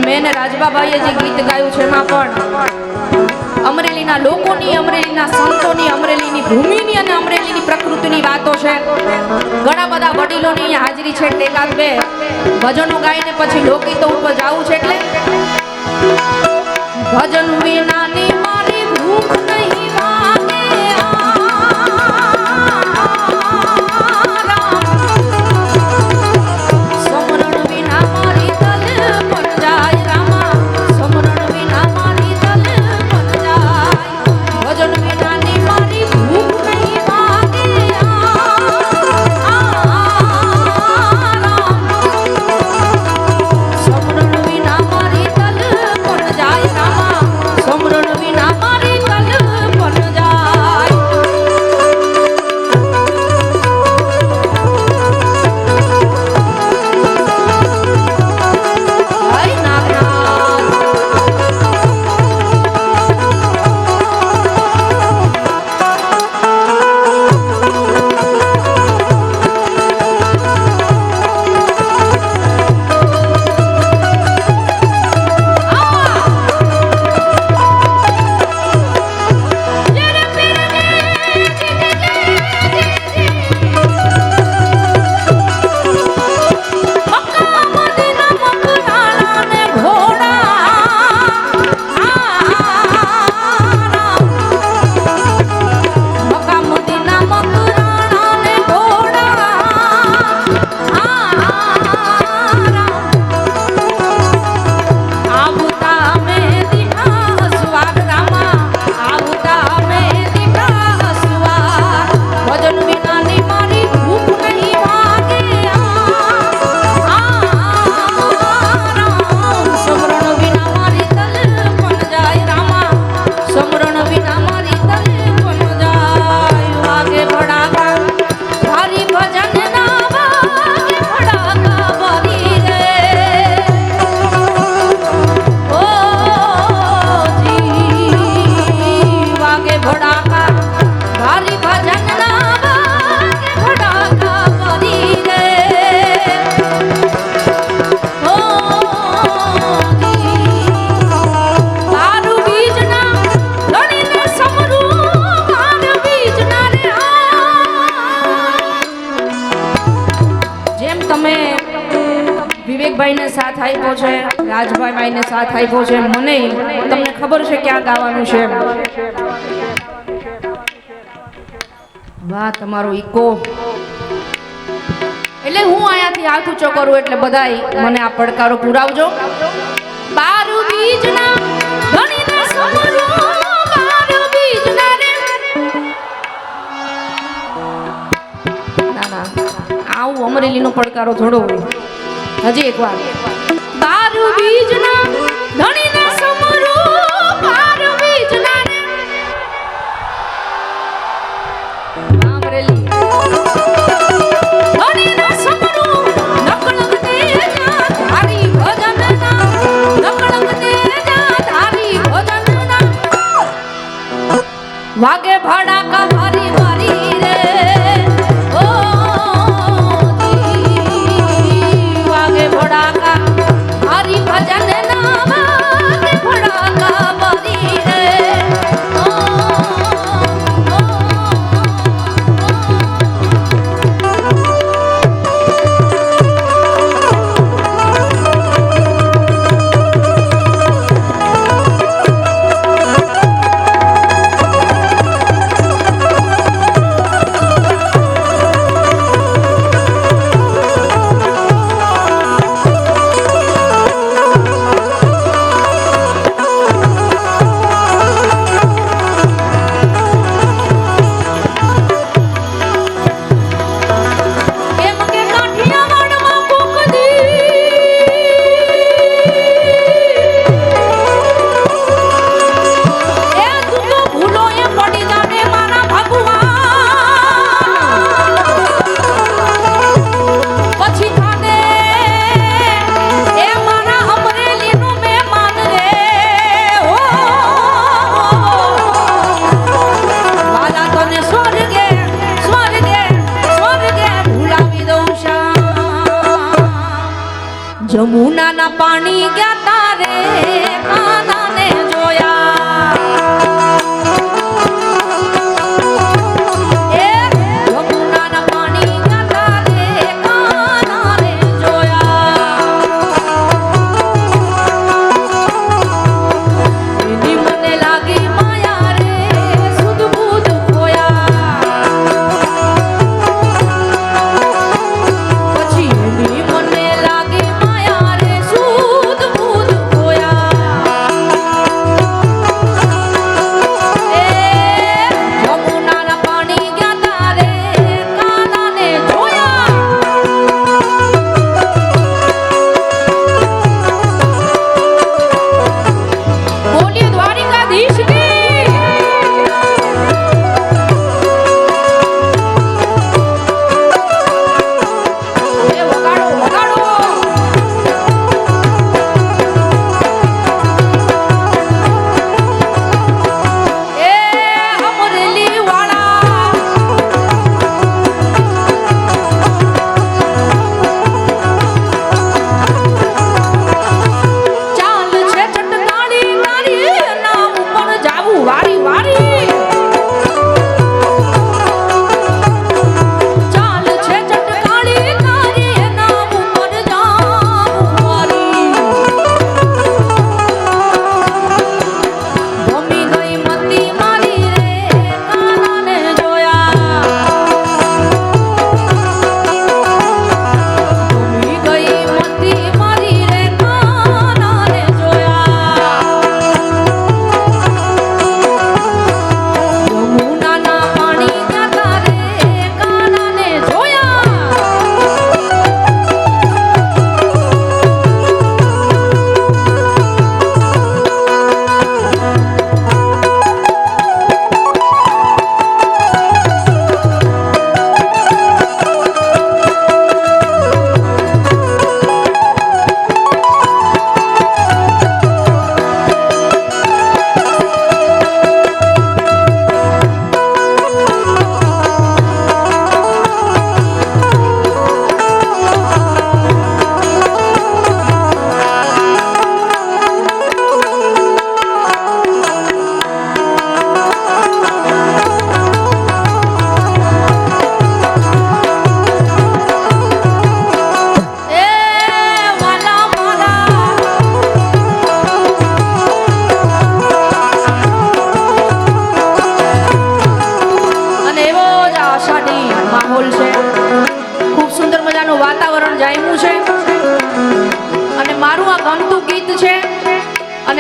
મેં રાજબાભાઈએ જે ગીત ગાયું છે એમાં પણ અમરેલીના લોકોની, અમરેલીના સંતોની, અમરેલીની ભૂમિની અને અમરેલીની પ્રકૃતિની વાતો છે. ઘણા બધા વડીલોની હાજરી છે. એકાદ બે ભજનો ગાઈને પછી લોકગીતો ઉપર જવું છે. એટલે ભજન વિનાની મારી ભૂખ નહીં લાગે. ભાઈને સાથ આપ્યો છે, રાજભાઈ ભાઈને સાથ આપ્યો છે. મને તમને ખબર છે ક્યાં ગાવાનું છે. વાહ, તમારો ઈકો. એટલે હું અહીંયાથી હાથ ઊંચો કરું એટલે બધાય મને આ પડકારો પુરાવજો. બારુ બીજના ઘણીને સમરો, બારુ બીજના રે. ના ના, આવું અમરેલીનો પડકારો થોડો હોય. હજી એક વાર. બારુ બીજના ધણીના સમરો, બારુ બીજના રે. અમરેલી ધણીના સમરો, નકળંગ તેજા ધારી ભજનના, નકળંગ તેજા ધારી ભજનના. વાગે ભડાકા ભારી ભારી રે. જમુના ના પાણી ગયા તારે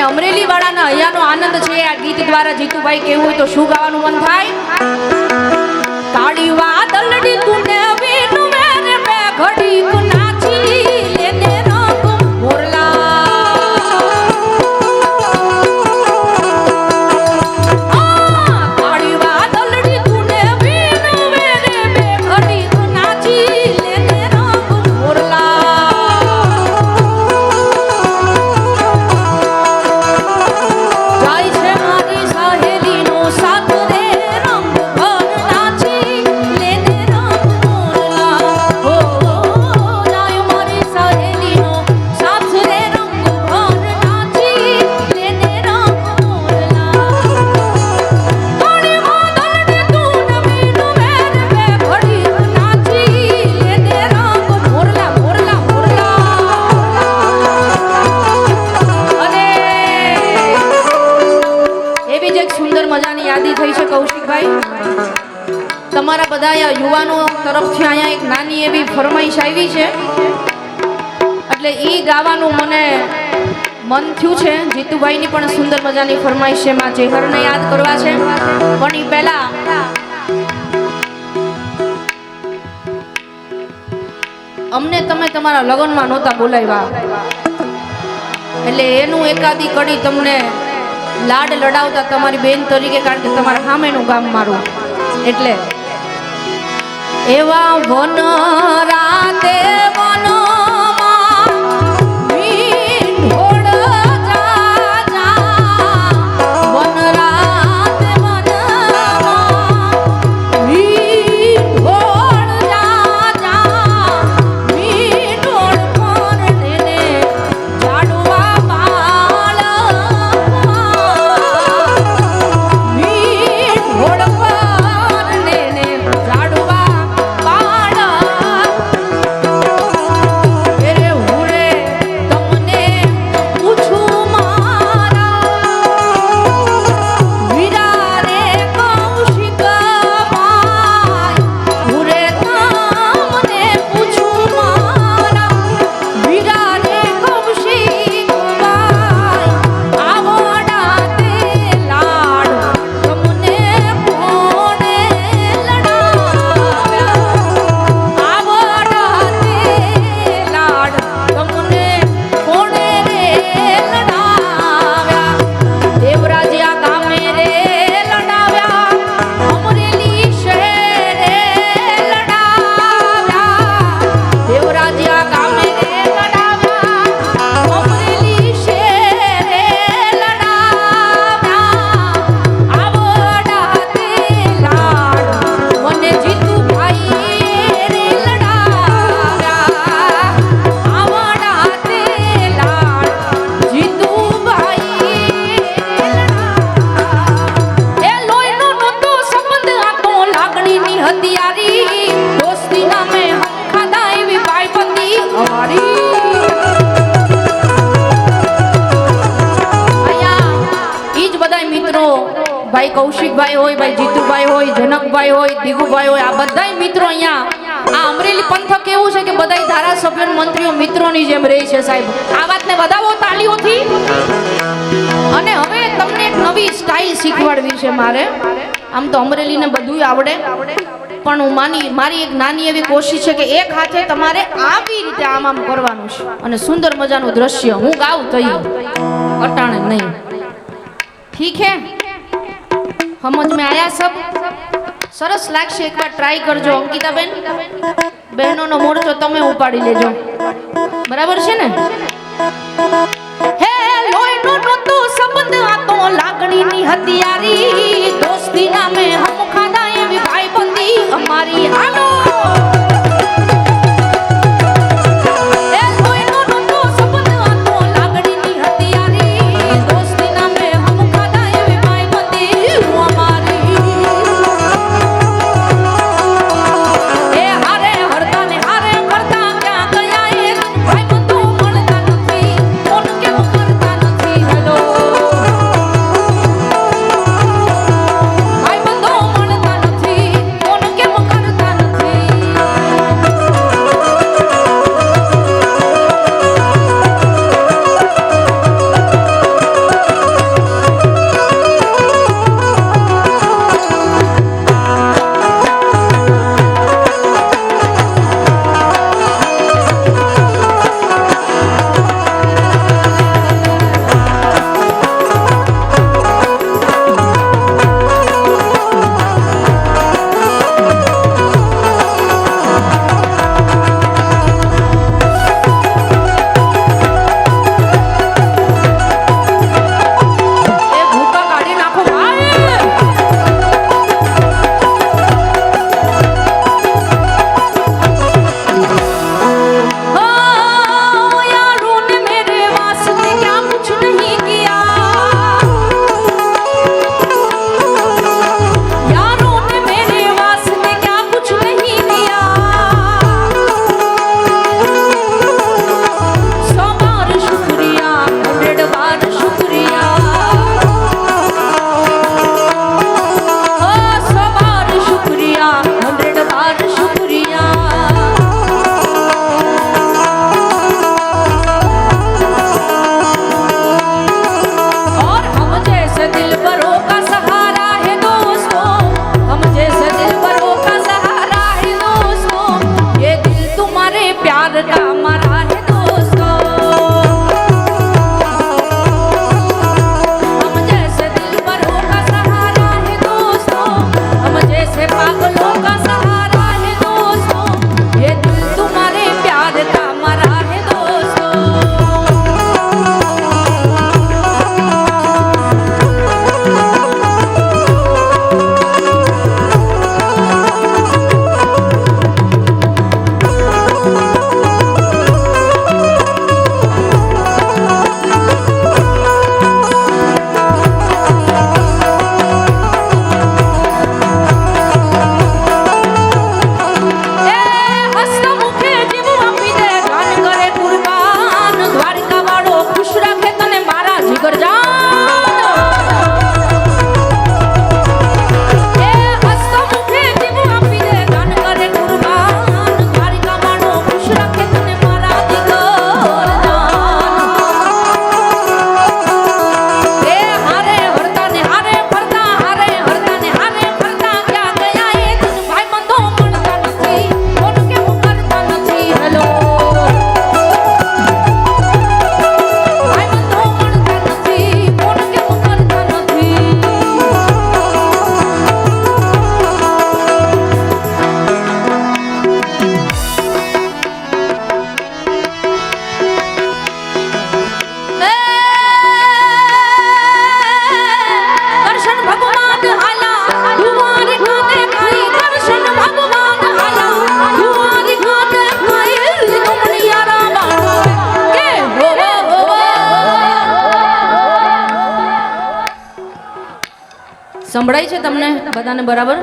અમરેલી વાળાના અહીંયાનો આનંદ છે આ ગીત દ્વારા જીતુભાઈ કેવું હોય તો શું ગાવાનું મન થાય? કાળી વાદળડી તુને વીનુ મેરે મે ઘડીક નાચી લેને રંગ મોરલા કાળી વાદળડી તુને વીનુ મેરે મે ઘડીક નાચી લેને રંગ મોરલા જાય છે મારી સહેલીનો સાથ રે રંગ ભર નાચી લેને રંગ મોરલા હો જાય મારી સહેલીનો સાથ રે રંગ ભર નાચી લેને રંગ મોરલા કાળી વાદળડી તું નવીનું મેરે મે ઘડીક નાચી લેને રંગ મોરલા મોરલા મોરલા અને એવી જ એક સુંદર મજાની યાદી થઈ છે કૌશિકભાઈ તમારા બધા યુવાનો તરફથી અહીંયા એક નાની એવી ફરમાઈશ આવી છે એટલે ઈ ગાવાનું મને મન થયું છે જીતુભાઈની પણ સુંદર મજાની ફરમાઈશ છે માં ચેહરને યાદ કરવા છે પણ ઈ પહેલા અમને તમે તમારા લગ્નમાં નહોતા બોલાવ્યા એટલે એનું એકાદી કડી તમને લાડ લડાવતા તમારી બેન તરીકે કારણ કે તમારા સામેનું ગામ મારું એટલે એવા વન રાતે વનમાં મીંઢોળ જા જા વન રાતે વનમાં મીંઢોળ જા જા મીંઢોળ પર ને ઝાડવા બાળ મીંઢોળ પર ને ઝાડવા બાળ એરે હુરે તમને પૂછું મારા વીરા રે કૌશિક ભાઈ હુરે તમને પૂછું મારા વીરા રે કૌશિક ભાઈ આવડા તે લાડ તમને કોણે લડાવ્યા આવડા તે લાડ તમને કોણે રે લડાવ્યા દેવરાજ્યા ગામે રે લડાવ્યા અમરેલી શહેરે લડાવ્યા દેવરાજ્યા ગામે રે લડાવ્યા અમરેલી શહેરે લડાવ્યા આવડા તે લાડ મને જીતુભાઈ રે લડાવ્યા આવડા તે લાડ જીતુભાઈ લડાવ્યા એ લોહીનો નહોતો સંબંધ આ તો લાગણીની હથિયારી દોસ્તી નામે હમ ખાધા એવી ભાઈબંધી અમારી ઈ જ બધાય મિત્રો ભાઈ કૌશિકભાઈ હોય ભાઈ જીતુભાઈ હોય જનકભાઈ હોય દિગુભાઈ હોય આ બધાય મિત્રો અહીંયા આ અમરેલી પંથક એવું છે કે બધાય ધારાસભ્યો અને મંત્રીઓ મિત્રોની જેમ રહે છે સાહેબ આ વાતને વધાવો તાળીઓથી અને હવે તમને એક નવી સ્ટાઇલ શીખવાડવી છે મારે આમ તો અમરેલીને બધું આવડે પણ હું મારી એક નાની એવી કોશિશ છે કે એક હાથે તમારે આવી રીતે આમ આમ કરવાનું છે અને સુંદર મજાનું દ્રશ્ય હું ગાઉં તો અટાણે નહીં ઠીક હે સમજ में आया सब સરસ લાગશે એકવાર ટ્રાય કરજો અંકિતાબેન બહેનોનો મોરચો તમે ઉપાડી લેજો બરાબર છે ને હે લોહીનો નહોતો સંબંધ આ તો લાગણીની હથિયારી દોસ્તી નામે હમ ખાધા એવી ભાઈબંધી અમારી હાલો संभळाई છે તમને બધાને બરાબર?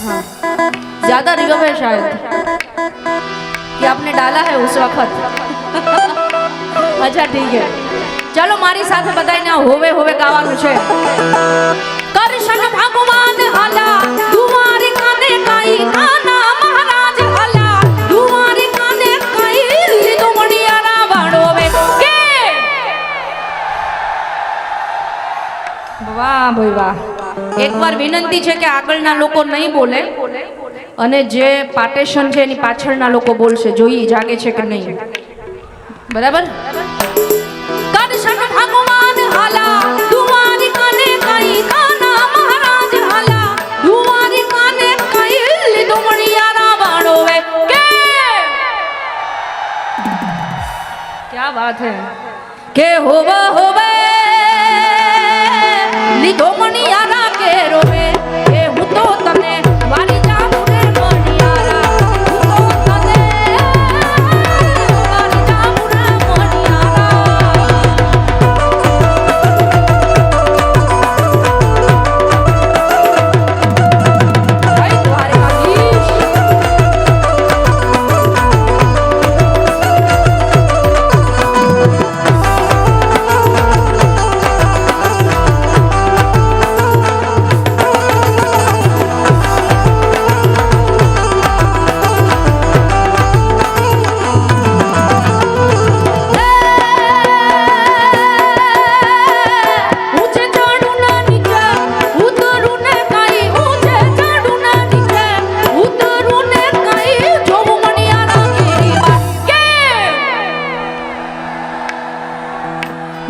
हाँ ज्यादा रिवर्ब है शायद कि आपने डाला है उस वक्त। अच्छा ठीक है, चलो मारी साथ बताई ना होवे होवे गाવાનું છે। કરશન ભગવાન આલા દુવારી કાને કાઈ કાના મહારાજ આલા દુવારી કાને કાઈ લીધો મણિયારા વાળોવે કે વાહ ભાઈ વાહ। એક વાર વિનંતી છે કે આગળના લોકો નહીં બોલે અને જે પાર્ટેશન છે એની પાછળના લોકો બોલશે, જોઈએ જાગે છે કે નહીં, બરાબર? કરશન ભગવાન આલા દુવારી કાને કાઈ કાના મહારાજ આલા દુવારી કાને કાઈ લીધો મણિયારા વાળોવે કે क्या बात है કે હોવે હોવે લીધો મણિયારા કે રોવે એ હું તો તને વાલી જાઉં રે મણિયારા હું તો તને વાલી જાઉં રે મણિયારા। જય દ્વારકાધીશ।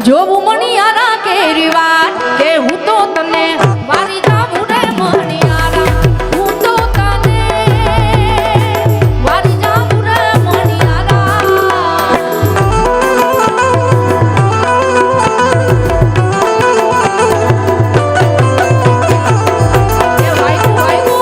જોવું મણિયારા કેરી વાત કે હું તો તને વારી જાઉં રે મણિયારા હું તો તને વારી જાઉં રે મણિયારા। એ વાયુ વાયુ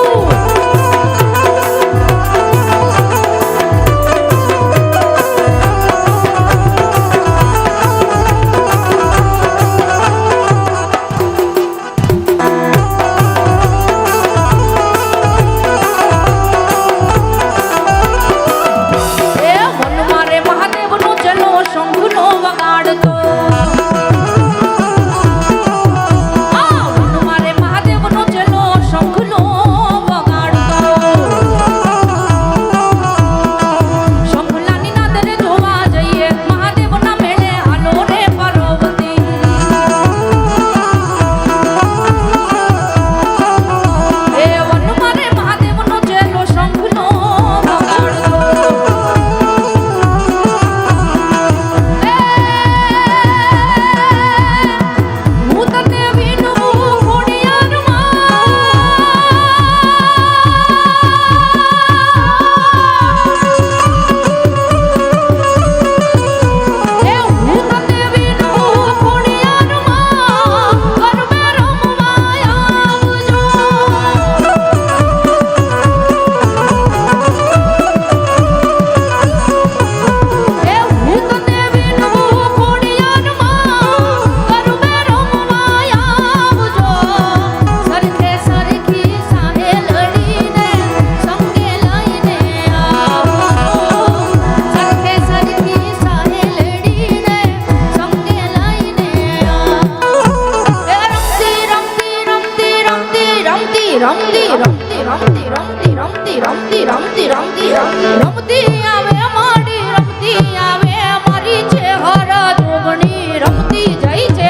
રમતી આવે માડી રમતી આવે મારી છે હર જોગણી રમતી જઈ છે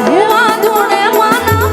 ભુવા ધૂણે માના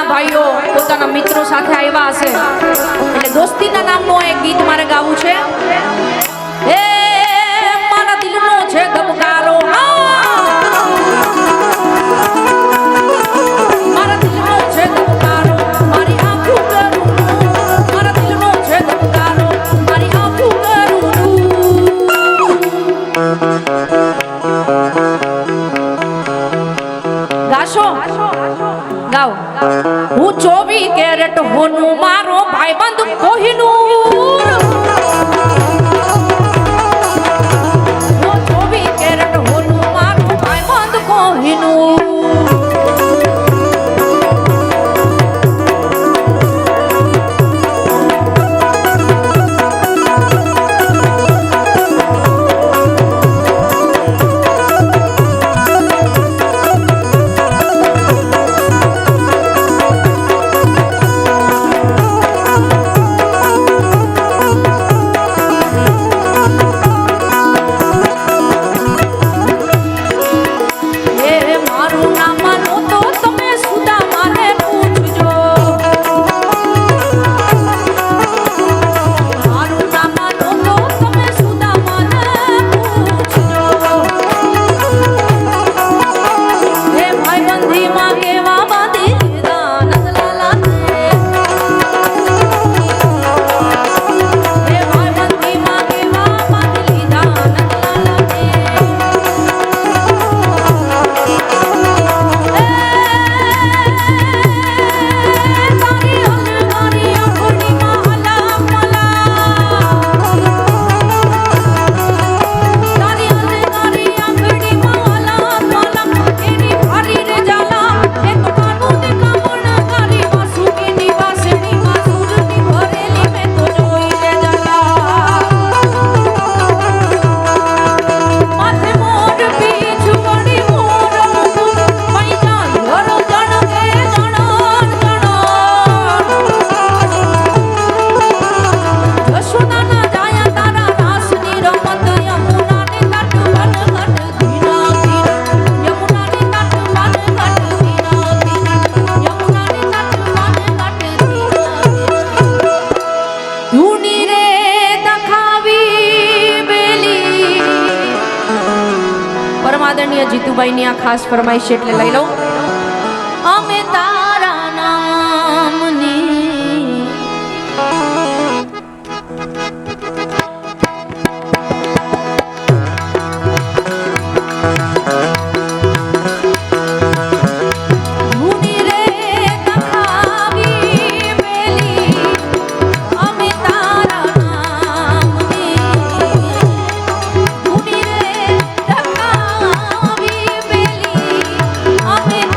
ભાઈઓ પોતાના મિત્રો સાથે આવ્યા હશે એટલે દોસ્તીના નામનું એક ગીત મારે ગાવું છે એ મારા દિલનો છે ધબકારો મારા દિલનો છે ધબકારો મારી આંખો કરું મારા દિલનો છે ધબકારો મારી આંખો કરું ગાશો ગાઓ હું 24 કેરેટ હોનું મારો ભાઈબંધ કોહિનૂર હું 24 કેરેટ હોનું મારો ભાઈબંધ કોહિનૂર આદરણીય જીતુભાઈની આ ખાસ ફરમાઈશ એટલે લઈ લઉં અમે તારા નામની અમે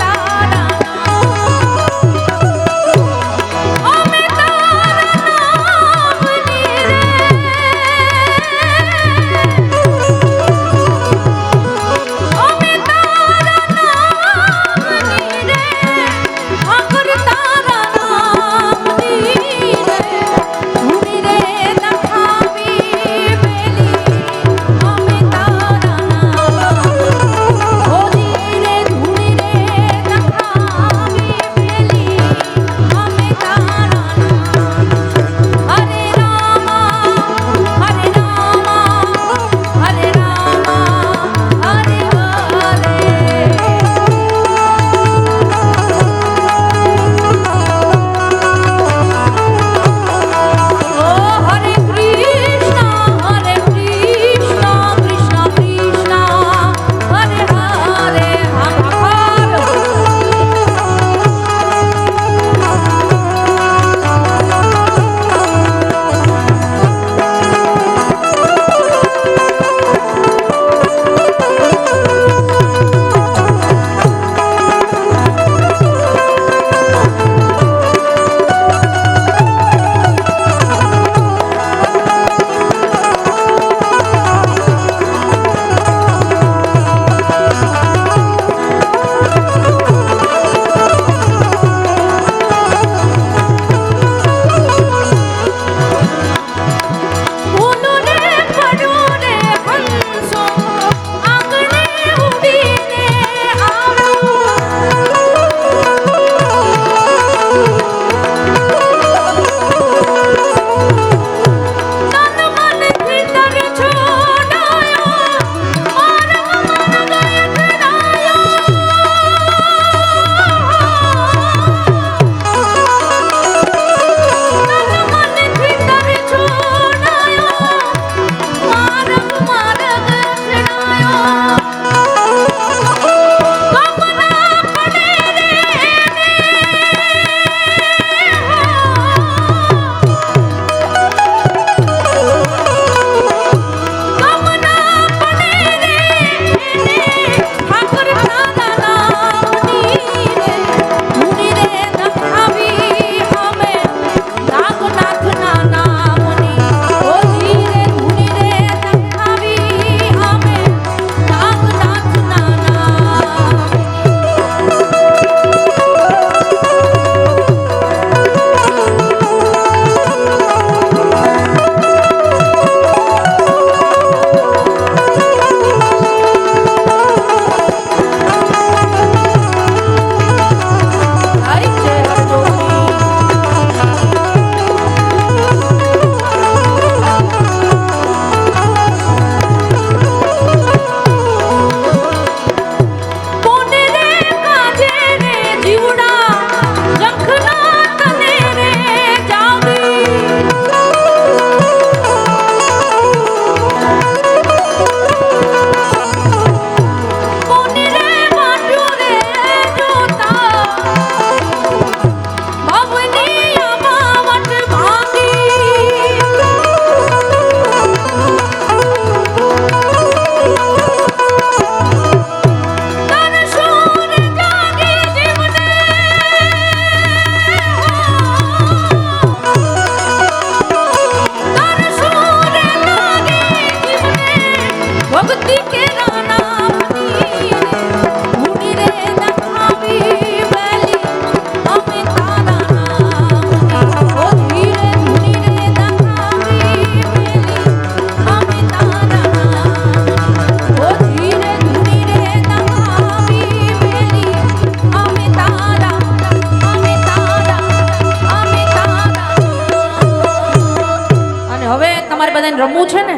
બધાને રમવું છે ને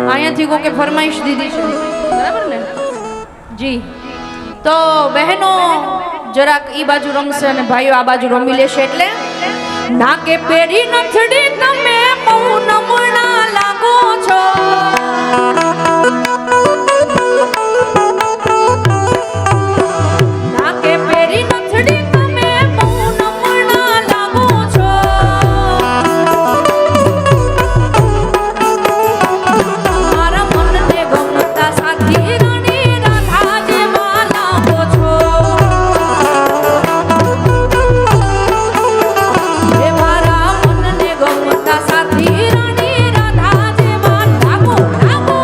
અહીંયાથી કોકે ફરમાઈશ દીધી છે બરાબર ને જી તો બહેનો જરાક ઈ બાજુ રમશે અને ભાઈઓ આ બાજુ રમી લેશે એટલે નાકે પેરી નથડી તમે બહુ નમણા લાગો છો નાકે પેરી નથડી તમે બહુ નમણા લાગો છો મારા મનને ગમતા સાથી રાણી રાધા જેવા લાગો છો હે મારા મનને ગમતા સાથી રાણી રાધા જેવા લાગો લાગો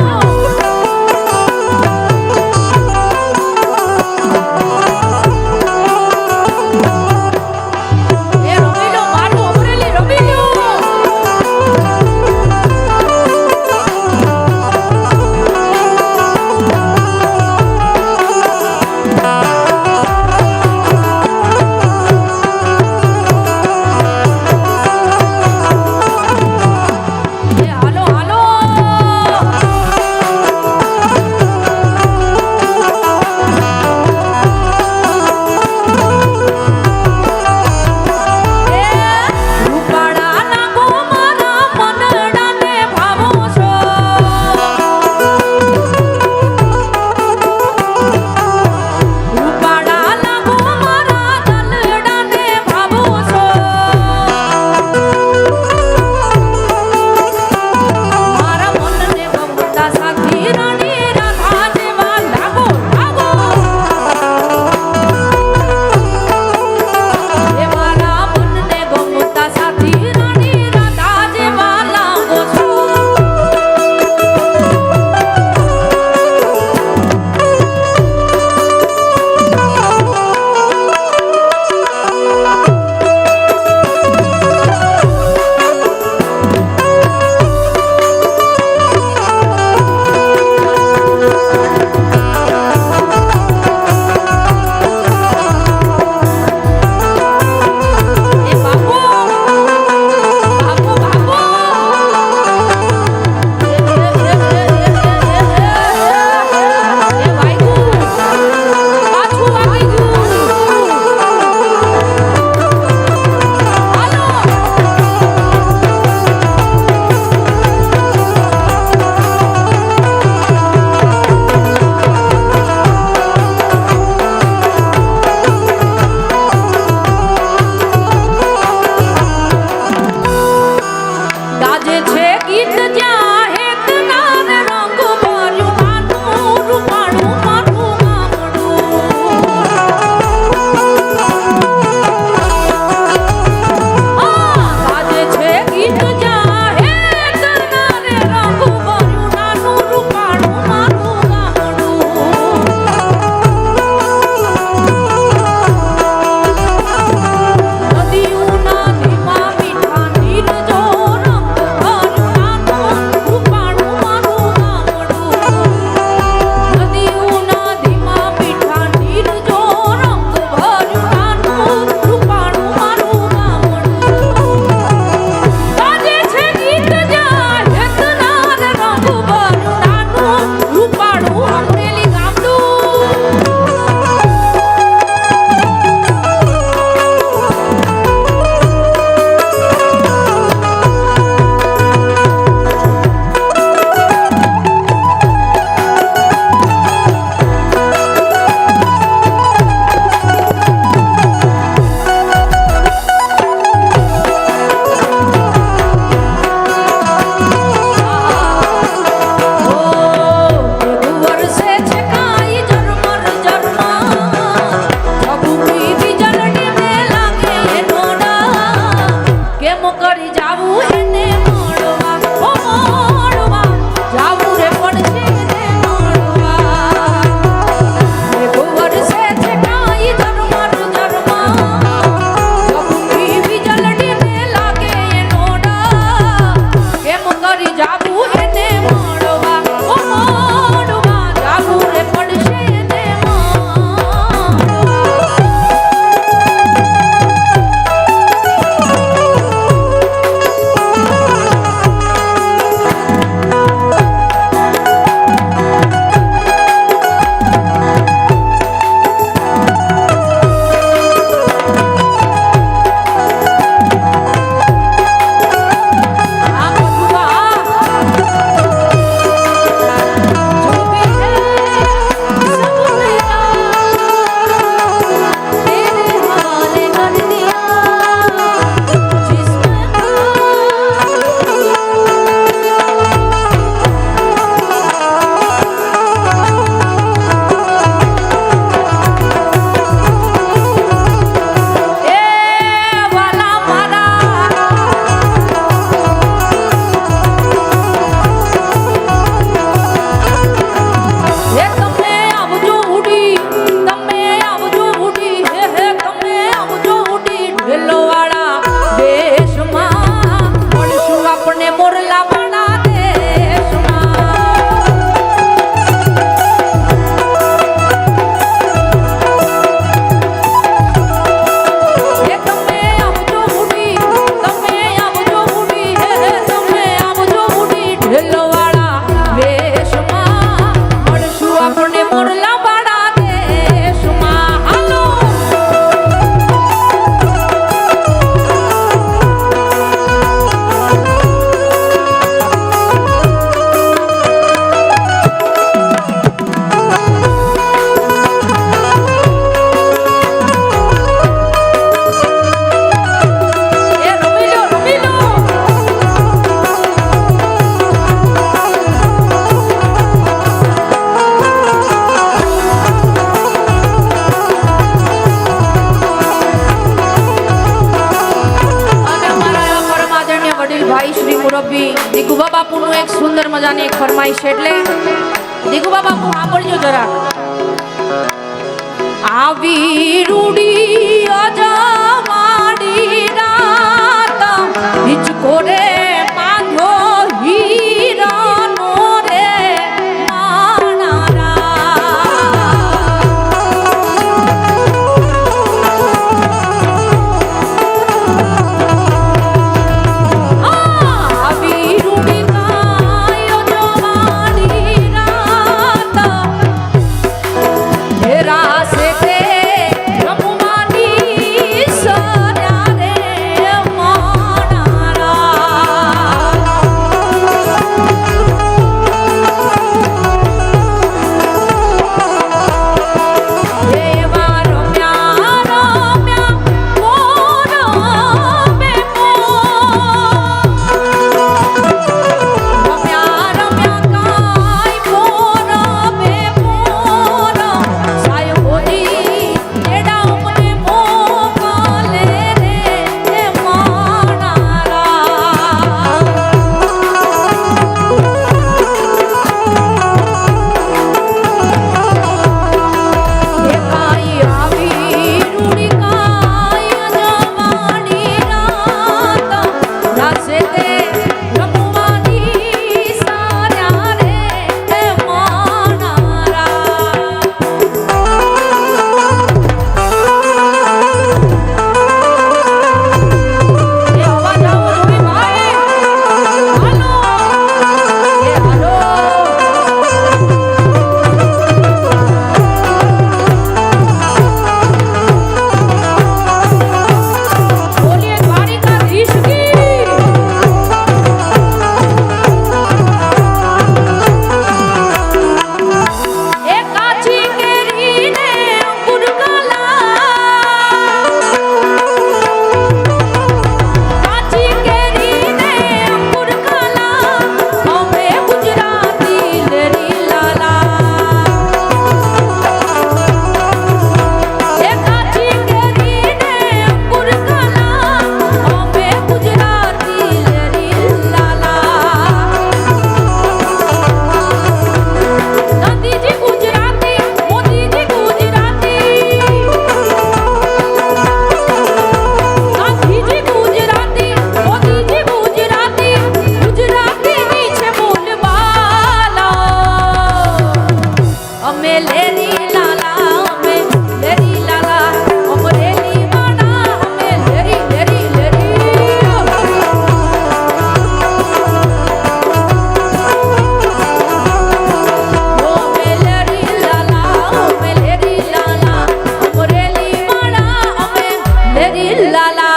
મજાની એક ફરમાઈશ છે એટલે દીગુબા બાપુ સાંભળજો જરા. આવી રૂડી અજવાડી રાત હિચકો રે માંગ્યો હીરાનો રે માણારા. આવી રૂડી કાયો જવાડી રાત હેરા સે તે રમવાની સર્યા રે માણારા. દેવા રમ્યા રમ્યા મોર બે રમ્યા રમ્યા કાય મોર બે મોર સાયો બોલી એડા મને મોકલે રે માણારા. એકાઈ આવી રૂડી કાય જવાડી રાત રાસે તે રમવાની સાર્યા રે માણારા. એ અવાજ આવો જોઈ ભાઈ હાલો એ હાલો. બોલીએ દ્વારિકાધીશ કી. એ કાચી કેરીને અંગુરકાલા કાચી કેરીને અંગુરકાલા અમે ગુજરાતી લેરી લાલા. એ કાચી કેરીને અંગુરકાલા અમે ગુજરાતી લેરી લાલા. ગાંધીજી ગુજરાતી મોદીજી ગુજરાતી ગાંધીજી ગુજરાતી મોદીજી ગુજરાતી ગુજરાતીની છે બોલબાલા. અમે લેરી લાલા અમે લેરી લાલા અમરેલી વાળા અમે લેરી લેરી લેરી. અમે લેરી લાલા અમે લેરી લાલા અમરેલી વાળા અમે લેરી લાલા.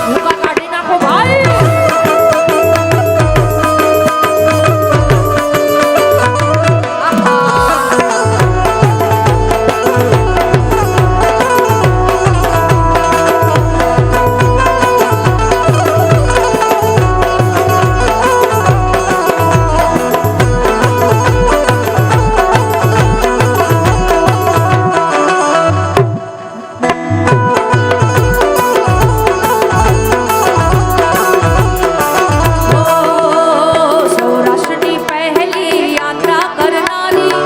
ભૂકા કાઢી નાખો ભાઈ. સૌરાષ્ટ્રની પહેલી યાત્રા કરનારી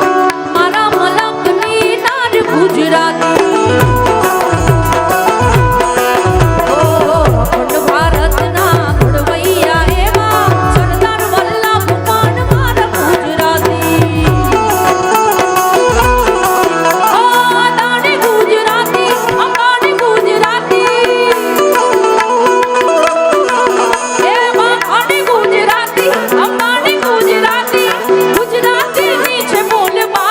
મારા મલકની નાર ગુજરાતી. અખંડ ભારતના ઘડવૈયા એવા સરદાર વલ્લભ માન મારા ગુજરાતી. અદાણી ગુજરાતી અંબાણી ગુજરાતી એ વાઘાણી ગુજરાતી અંબાણી ગુજરાતી ગુજરાતીની છે બોલબાલા.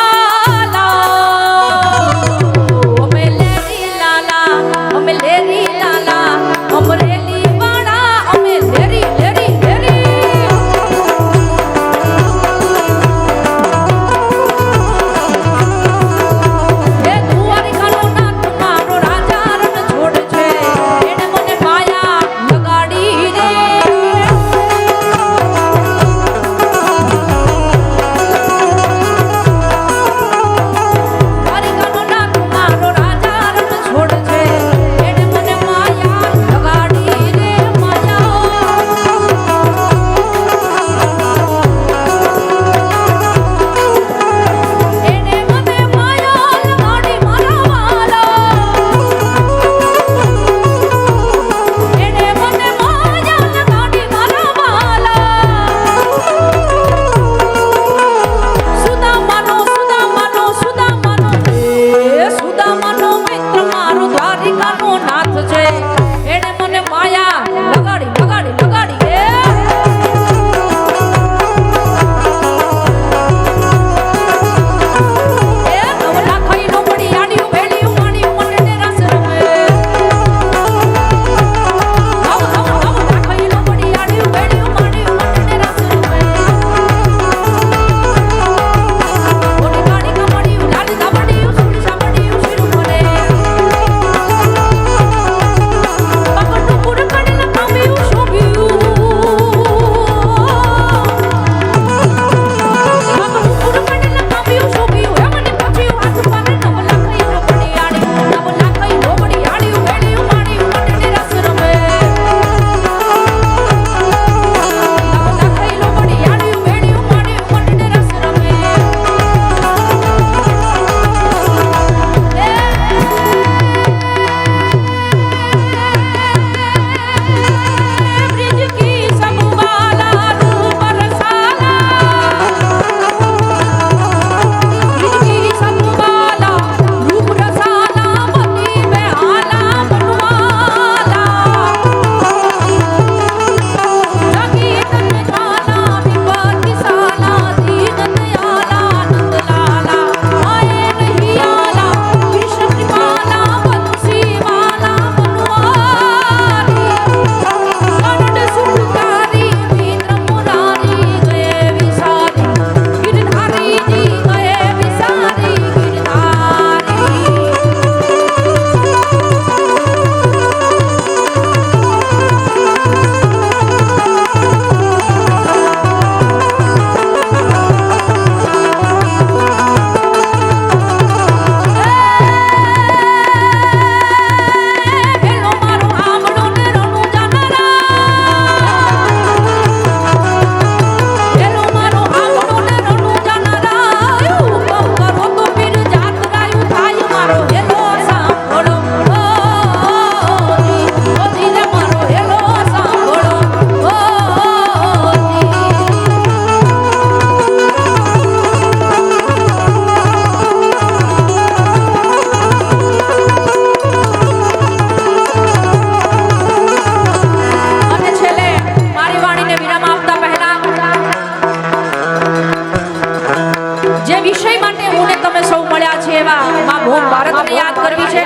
એવા માં ભૂમ ભારતને યાદ કરવી છે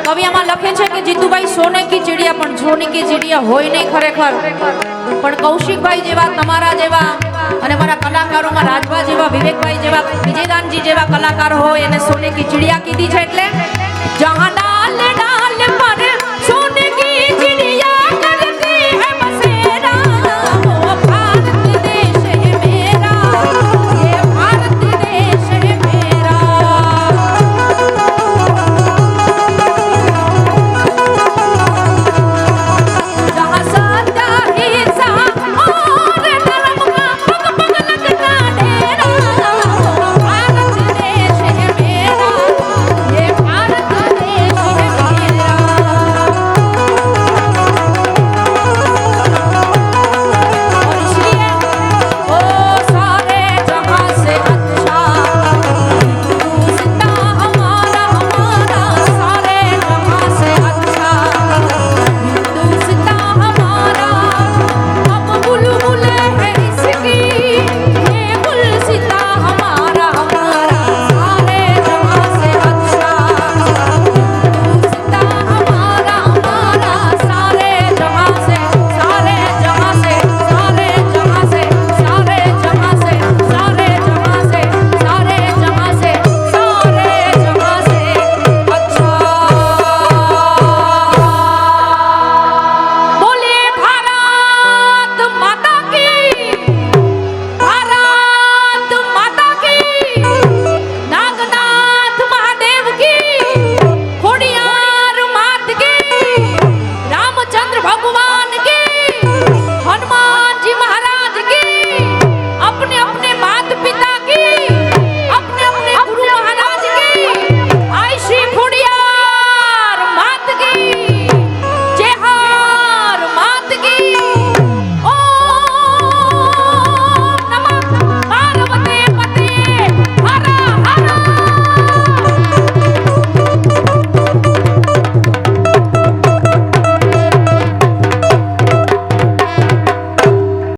કવિ આમાં લખે છે કે જીતુભાઈ સોને કી ચીડિયા પણ સોને કી ચીડિયા હોય નહીં ખરેખર પણ કૌશિકભાઈ જેવા તમારા જેવા અને મારા કલાકારોમાં રાજભા જેવા વિવેકભાઈ જેવા વિજયદાનજી જેવા કલાકાર હોય એને સોને કી ચીડિયા કીધી છે એટલે જહાં ડાલ ડાલ પર